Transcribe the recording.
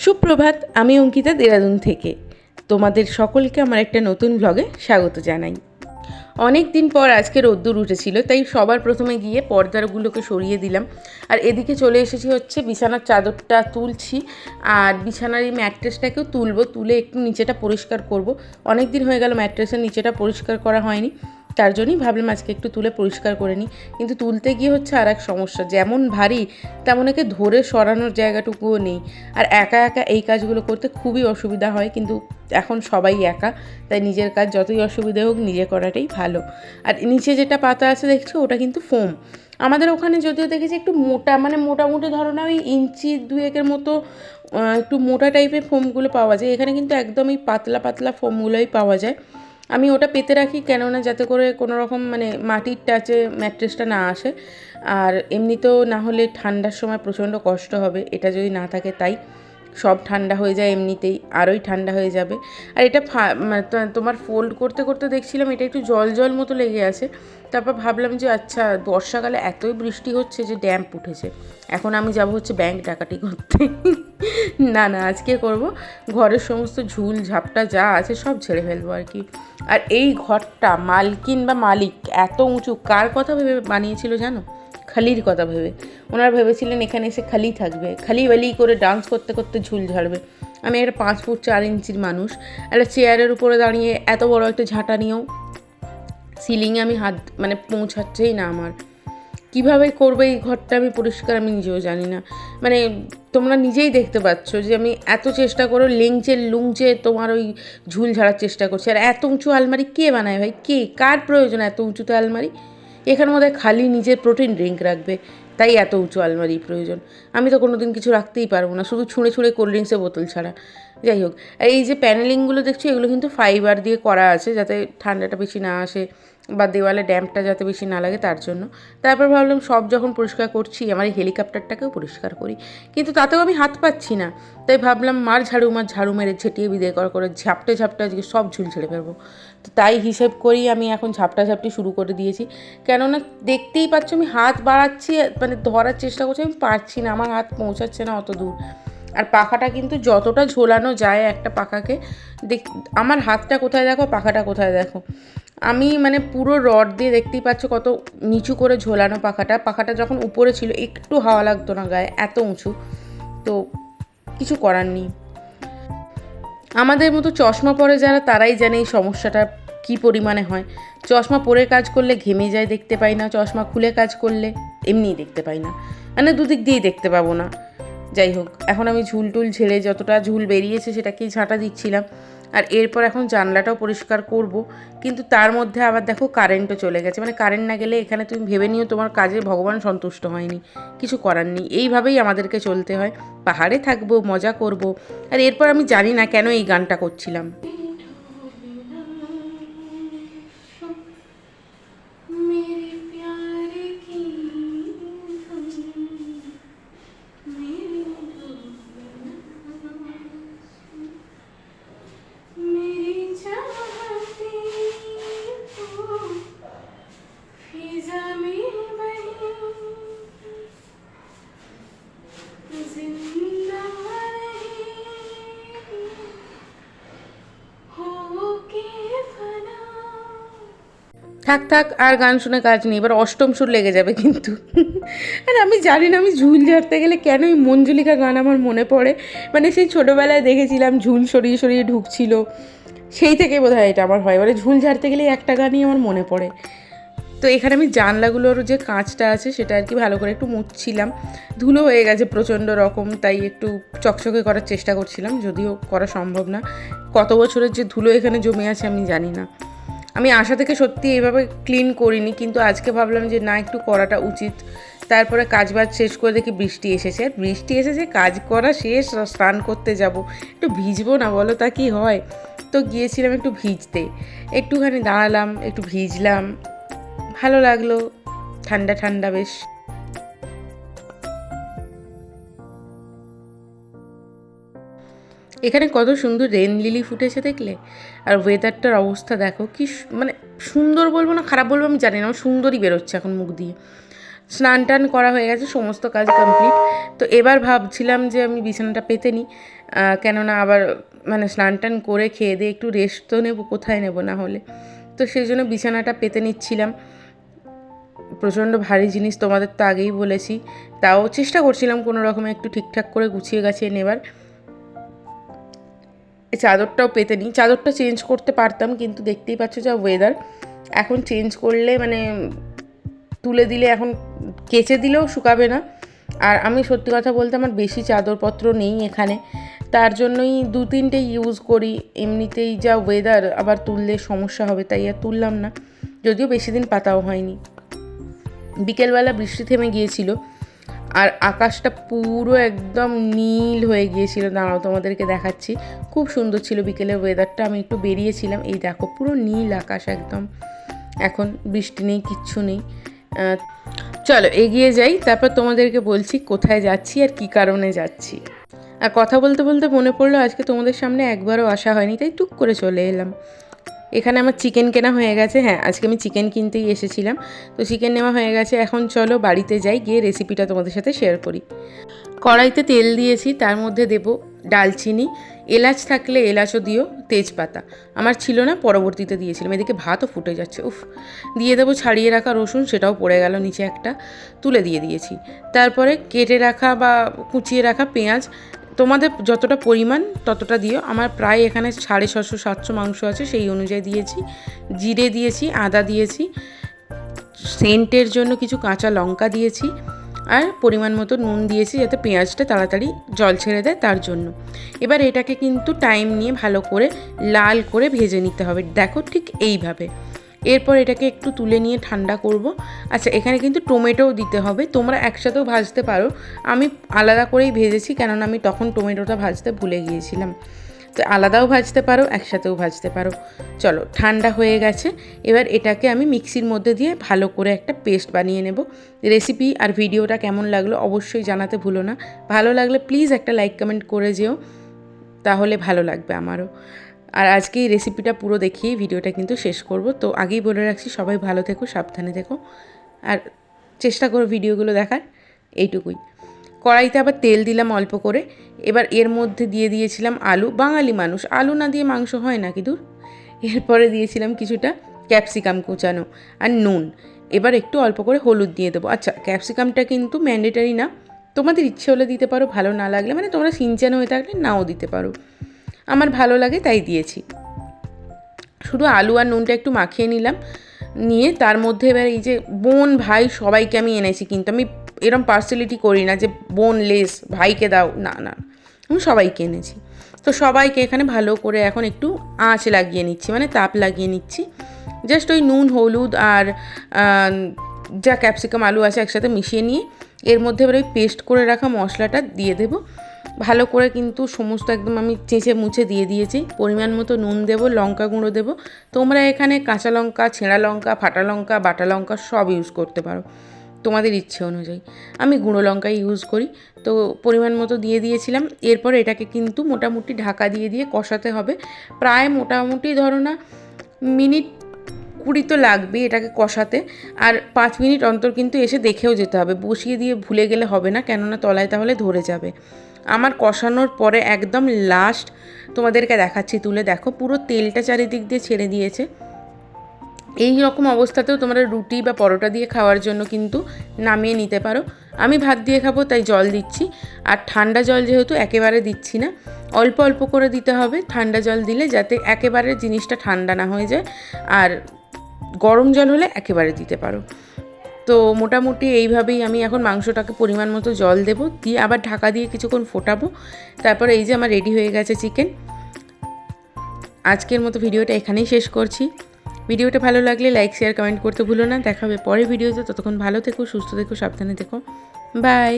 সুপ্রভাত, আমি অঙ্কিতা দেরাদুন থেকে তোমাদের সকলকে আমার একটা নতুন ব্লগে স্বাগত জানাই। অনেক দিন পর আজকে রোদ্দুর উঠেছিল, তাই সবার প্রথমে গিয়ে পর্দাগুলোকে সরিয়ে দিলাম। আর এদিকে চলে এসেছি হচ্ছে বিছানার চাদরটা তুলছি, আর বিছানার এই ম্যাট্রেসটাকেও তুলে একটু নিচেটা পরিষ্কার করব। অনেক দিন হয়ে গেল ম্যাট্রেসের নিচেটা পরিষ্কার করা হয়নি, তার জন্যই ভাবলাম আজকে একটু তুলে পরিষ্কার করে নিই। কিন্তু তুলতে গিয়ে হচ্ছে আর এক সমস্যা, যেমন ভারী তেমন একে ধরে সরানোর জায়গাটুকুও নেই। আর একা একা এই কাজগুলো করতে খুবই অসুবিধা হয়, কিন্তু এখন সবাই একা, তাই নিজের কাজ যতই অসুবিধা হোক নিজে করাটাই ভালো। আর নিচে যেটা পাতা আছে দেখছো, ওটা কিন্তু ফোম। আমাদের ওখানে যদিও দেখেছি একটু মোটা, মানে মোটামুটি ধরো না ওই ইঞ্চি দুয়েকের মতো একটু মোটা টাইপের ফোমগুলো পাওয়া যায়, এখানে কিন্তু একদমই পাতলা পাতলা ফোমগুলোই পাওয়া যায়। আমি ওটা পেতে রাখি, কেননা যাতে করে কোনো রকম মানে মাটির টাচে ম্যাট্রেসটা না আসে। আর এমনিতেও না হলে ঠান্ডার সময় প্রচণ্ড কষ্ট হবে, এটা যদি না থাকে, তাই সব ঠান্ডা হয়ে যায় এমনিতেই, আরোই ঠান্ডা হয়ে যাবে। আর এটা তোমার ফোল্ড করতে করতে দেখছিলাম এটা একটু জল জল মতো লেগে আছে। তারপর ভাবলাম যে আচ্ছা, বর্ষাকালে এতই বৃষ্টি হচ্ছে যে ড্যাম্প উঠেছে, এখন আমি যাব হচ্ছে ব্যাংক ডাকাতি করতে। না না, আজকে করব ঘরের সমস্ত ঝুল ঝাপটা যা আছে সব ঝেড়ে ফেলবো আর কি। আর এই ঘরটা মালকিন বা মালিক এত উঁচু কার কথা ভেবে বানিয়েছিল জানো? খালির কথা ভেবে। ওনারা ভেবেছিলেন এখানে এসে খালি থাকবে, খালি বালি করে ডান্স করতে করতে ঝুল ঝাড়বে। আমি একটা 5 ফুট 4 ইঞ্চির মানুষ, একটা চেয়ারের উপরে দাঁড়িয়ে এত বড় একটা ঝাঁটা নিয়েও সিলিংয়ে আমি হাত মানে পৌঁছাচ্ছেই না আমার। কীভাবে করবে এই ঘরটা আমি পরিষ্কার, আমি নিজেও জানি না। মানে তোমরা নিজেই দেখতে পাচ্ছ যে আমি এত চেষ্টা করে লুংচে তোমার ওই ঝুল ঝাড়ার চেষ্টা করছি। আর এত উঁচু আলমারি কে বানায় ভাই? কার প্রয়োজন এত উঁচুতে আলমারি? এখানের মধ্যে খালি নিজের প্রোটিন ড্রিঙ্ক রাখবে, তাই এত উঁচু আলমারি প্রয়োজন। আমি তো কোনো দিন কিছু রাখতেই পারবো না, শুধু ছুঁড়ে ছুঁড়ে কোল্ড ড্রিঙ্কসের বোতল ছাড়া। যাই হোক, আর এই যে প্যানেলিংগুলো দেখছো, এগুলো কিন্তু ফাইবার দিয়ে করা আছে, যাতে ঠান্ডাটা বেশি না আসে বা দেওয়ালে ড্যাম্পটা যাতে বেশি না লাগে, তার জন্য। তারপর ভাবলাম সব যখন পরিষ্কার করছি, আমার এই হেলিকপ্টারটাকেও পরিষ্কার করি, কিন্তু তাতেও আমি হাত পাচ্ছি না। তাই ভাবলাম মার ঝাড়ু মেরে ঝেঁটিয়ে বিদায় করে ঝাপটে আজকে সব ঝুল ছেড়ে ফেলবো। তো তাই হিসেব করেই আমি এখন ঝাপটি শুরু করে দিয়েছি। কেননা দেখতেই পাচ্ছ আমি হাত বাড়াচ্ছি, মানে ধরার চেষ্টা করছি, আমি পারছি না, আমার হাত পৌঁছাচ্ছে না অত দূর। আর পাখাটা কিন্তু যতটা ঝোলানো যায় একটা পাখাকে, আমার হাতটা কোথায় দেখো, পাখাটা কোথায় দেখো। আমি মানে পুরো রড দিয়ে, দেখতেই পাচ্ছ কত নিচু করে ঝোলানো পাখাটা যখন উপরে ছিল একটু হাওয়া লাগতো না গায়ে, এত উঁচু। তো কিছু করার নেই। আমাদের মতো চশমা পরে যারা, তারাই জানে এই সমস্যাটা কী পরিমাণে হয়। চশমা পরে কাজ করলে ঘেমে যায়, দেখতে পাই না। চশমা খুলে কাজ করলে এমনিই দেখতে পাই না, মানে দুদিক দিয়েই দেখতে পাবো না। যাই হোক, এখন আমি ঝুল ঝেড়ে যতটা ঝুল বেরিয়েছে সেটাকেই ঝাঁটা দিচ্ছিলাম। আর এরপর এখন জানলাটাও পরিষ্কার করব, কিন্তু তার মধ্যে আবার দেখো কারেন্টও চলে গেছে। মানে কারেন্ট না গেলে এখানে তুমি ভেবে নিও তোমার কাজে ভগবান সন্তুষ্ট হয়নি, কিছু করার নেই। এইভাবেই আমাদেরকে চলতে হয়, পাহাড়ে থাকবো, মজা করব। আর এরপর আমি জানি না কেন এই গানটা করছিলাম। থাক আর গান শুনে কাজ নেই, এবার অষ্টম সুর লেগে যাবে কিন্তু। আর আমি জানি না, আমি ঝুল ঝাড়তে গেলে কেন এই মঞ্জুলিকা গান আমার মনে পড়ে। মানে সেই ছোটোবেলায় দেখেছিলাম ঝুল সরিয়ে সরিয়ে ঢুকছিল, সেই থেকে বোধহয় এটা আমার হয়। মানে ঝুল ঝাড়তে গেলে একটা গানই আমার মনে পড়ে। তো এখানে আমি জানলাগুলোর যে কাঁচটা আছে সেটা আর কি ভালো করে একটু মুছছিলাম। ধুলো হয়ে গেছে প্রচণ্ড রকম, তাই একটু চকচকে করার চেষ্টা করছিলাম, যদিও করা সম্ভব না। কত বছরের যে ধুলো এখানে জমে আছে আমি জানি না। আমি আশা থেকে সত্যি এইভাবে ক্লিন করিনি, কিন্তু আজকে ভাবলাম যে না, একটু করাটা উচিত। তারপরে কাজবাজ শেষ করে দেখি বৃষ্টি এসেছে। আর বৃষ্টি এসেছে, কাজ করা শেষ, স্নান করতে যাব, একটু ভিজবো না বলো, তা কি হয়? তো গিয়েছিলাম একটু ভিজতে, একটুখানি দাঁড়ালাম, একটু ভিজলাম, ভালো লাগলো, ঠান্ডা ঠান্ডা বেশ। এখানে কত সুন্দর রেন লিলি ফুটেছে দেখলে। আর ওয়েদারটার অবস্থা দেখো কি, মানে সুন্দর বলবো না খারাপ বলবো আমি জানি না, আমার সুন্দরই বেরোচ্ছে এখন মুখ দিয়ে। স্নান টান করা হয়ে গেছে, সমস্ত কাজ কমপ্লিট। তো এবার ভাবছিলাম যে আমি বিছানাটা পেতে নিই, কেননা আবার মানে স্নান টান করে খেয়ে দিয়ে একটু রেস্ট তো নেবো, কোথায় নেব না হলে। তো সেই জন্য বিছানাটা পেতে নিচ্ছিলাম। প্রচণ্ড ভারী জিনিস, তোমাদের তো আগেই বলেছি, তাও চেষ্টা করছিলাম কোনো রকমে একটু ঠিকঠাক করে গুছিয়ে গাছিয়ে নেবার। চাদরটাও পেতে নিই, চাদরটা চেঞ্জ করতে পারতাম, কিন্তু দেখতেই পাচ্ছ যা ওয়েদার, এখন চেঞ্জ করলে মানে তুলে দিলে এখন কেচে দিলেও শুকাবে না। আর আমি সত্যি কথা বলতে আমার বেশি চাদরপত্র নেই এখানে, তার জন্যই 2-3টে ইউজ করি। এমনিতেই যা ওয়েদার, আবার তুললে সমস্যা হবে, তাই আর তুললাম না, যদিও বেশি দিন পাতাও হয়নি। বিকেলবেলা বৃষ্টি থেমে গিয়েছিল আর আকাশটা পুরো একদম নীল হয়ে গিয়েছিল। দাঁড়াও তোমাদেরকে দেখাচ্ছি, খুব সুন্দর ছিল বিকেলের ওয়েদারটা। আমি একটু বেরিয়েছিলাম, এই দেখো পুরো নীল আকাশ একদম। এখন বৃষ্টি নেই, কিচ্ছু নেই। চলো এগিয়ে যাই, তারপর তোমাদেরকে বলছি কোথায় যাচ্ছি আর কী কারণে যাচ্ছি। আর কথা বলতে বলতে মনে পড়লো আজকে তোমাদের সামনে একবারও আসা হয়নি, তাই টুক করে চলে এলাম। এখানে আমার চিকেন কেনা হয়ে গেছে। হ্যাঁ, আজকে আমি চিকেন কিনতেই এসেছিলাম, তো চিকেন নেওয়া হয়ে গেছে। এখন চলো বাড়িতে যাই, গিয়ে রেসিপিটা তোমাদের সাথে শেয়ার করি। কড়াইতে তেল দিয়েছি, তার মধ্যে দেব ডালচিনি, এলাচ থাকলে এলাচও দিও, তেজপাতা আমার ছিল না, পরবর্তীতে দিয়েছিলাম। এদিকে ভাতও ফুটে যাচ্ছে, উফ। দিয়ে দেবো ছাড়িয়ে রাখা রসুন, সেটাও পড়ে গেল নিচে একটা, তুলে দিয়ে দিয়েছি। তারপরে কেটে রাখা বা কুচিয়ে রাখা পেঁয়াজ, তোমাদের যতটা পরিমাণ ততটা দিও। আমার প্রায় এখানে 650-700 মাংস আছে, সেই অনুযায়ী দিয়েছি। জিরে দিয়েছি, আদা দিয়েছি, সেন্টের জন্য কিছু কাঁচা লঙ্কা দিয়েছি, আর পরিমাণ মতো নুন দিয়েছি যাতে পেঁয়াজটা তাড়াতাড়ি জল ছেড়ে দেয় তার জন্য। এবার এটাকে কিন্তু টাইম নিয়ে ভালো করে লাল করে ভেজে নিতে হবে, দেখো ঠিক এইভাবে। এরপর এটাকে একটু তুলে নিয়ে ঠান্ডা করব। আচ্ছা, এখানে কিন্তু টমেটোও দিতে হবে, তোমরা একসাথেও ভাজতে পারো, আমি আলাদা করেই ভেজেছি, কেননা আমি তখন টমেটোটা ভাজতে ভুলে গিয়েছিলাম। তো আলাদাও ভাজতে পারো, একসাথেও ভাজতে পারো। চলো, ঠান্ডা হয়ে গেছে, এবার এটাকে আমি মিক্সির মধ্যে দিয়ে ভালো করে একটা পেস্ট বানিয়ে নেব। রেসিপি আর ভিডিওটা কেমন লাগলো অবশ্যই জানাতে ভুলো না। ভালো লাগলে প্লিজ একটা লাইক কমেন্ট করে যেও, তাহলে ভালো লাগবে আমারও। আর আজকে এই রেসিপিটা পুরো দেখিয়ে ভিডিওটা কিন্তু শেষ করব। তো আগেই বলে রাখছি, সবাই ভালো থেকো, সাবধানে থেকো, আর চেষ্টা করো ভিডিওগুলো দেখার, এইটুকুই। কড়াইতে আবার তেল দিলাম অল্প করে। এবার এর মধ্যে দিয়ে দিয়েছিলাম আলু, বাঙালি মানুষ আলু না দিয়ে মাংস হয় নাকি দূর। এরপরে দিয়েছিলাম কিছুটা ক্যাপসিকাম কুচানো আর নুন। এবার একটু অল্প করে হলুদ দিয়ে দেবো। আচ্ছা, ক্যাপসিকামটা কিন্তু ম্যান্ডেটারি না, তোমাদের ইচ্ছে হলে দিতে পারো, ভালো না লাগলে মানে তোমরা সিনচান হয়ে থাকলে নাও দিতে পারো, আমার ভালো লাগে তাই দিয়েছি। শুধু আলু আর নুনটা একটু মাখিয়ে নিলাম, নিয়ে তার মধ্যে এবার এই যে বোন ভাই সবাইকে আমি এনেছি, কিন্তু আমি এরম পার্সেলিটি করি না যে বোন লেস ভাইকে দাও, না না, আমি সবাইকে এনেছি। তো সবাইকে এখানে ভালো করে এখন একটু আঁচ লাগিয়ে নিচ্ছি, মানে তাপ লাগিয়ে নিচ্ছি। জাস্ট ওই নুন হলুদ আর যা ক্যাপসিকাম আলু আছে একসাথে মিশিয়ে নিয়ে এর মধ্যে এবার ওই পেস্ট করে রাখা মশলাটা দিয়ে দেবো। ভালো করে কিন্তু সমস্ত একদম আমি চেঁচে মুছে দিয়ে দিয়েছি। পরিমাণ মতো নুন দেবো, লঙ্কা গুঁড়ো দেবো। তোমরা এখানে কাঁচা লঙ্কা, ছেঁড়া লঙ্কা, ফাটা লঙ্কা, বাটা লঙ্কা সব ইউজ করতে পারো তোমাদের ইচ্ছে অনুযায়ী। আমি গুঁড়ো লঙ্কাই ইউজ করি। তো পরিমাণ মতো দিয়ে দিয়েছিলাম। এরপর এটাকে কিন্তু মোটামুটি ঢাকা দিয়ে দিয়ে কষাতে হবে। প্রায় মোটামুটি ধরো না মিনিট 20 তো লাগবে এটাকে কষাতে, আর 5 মিনিট অন্তর কিন্তু এসে দেখেও যেতে হবে, বসিয়ে দিয়ে ভুলে গেলে হবে না, কেননা তলায় তাহলে ধরে যাবে। আমার কষানোর পরে একদম লাস্ট তোমাদেরকে দেখাচ্ছি, তুলে দেখো পুরো তেলটা চারিদিক দিয়ে ছেড়ে দিয়েছে। এই রকম অবস্থাতেও তোমরা রুটি বা পরোটা দিয়ে খাওয়ার জন্য কিন্তু নামিয়ে নিতে পারো। আমি ভাত দিয়ে খাবো তাই জল দিচ্ছি, আর ঠান্ডা জল যেহেতু একেবারে দিচ্ছি না, অল্প অল্প করে দিতে হবে ঠান্ডা জল দিলে, যাতে একেবারে জিনিসটা ঠান্ডা না হয়ে যায়। আর গরম জল হলে একেবারে দিতে পারো। তো মোটামুটি এইভাবেই আমি এখন মাংসটাকে পরিমাণ মতো জল দেবো, দিয়ে আবার ঢাকা দিয়ে কিছুক্ষণ ফোটাবো। তারপরে এই যে আমার রেডি হয়ে গেছে চিকেন। আজকের মতো ভিডিওটা এখানেই শেষ করছি। ভিডিওটা ভালো লাগলে লাইক শেয়ার কমেন্ট করতে ভুলো না। দেখা হবে পরের ভিডিওতে, ততক্ষণ ভালো থেকো, সুস্থ থেকো, সাবধানে থেকো, বাই।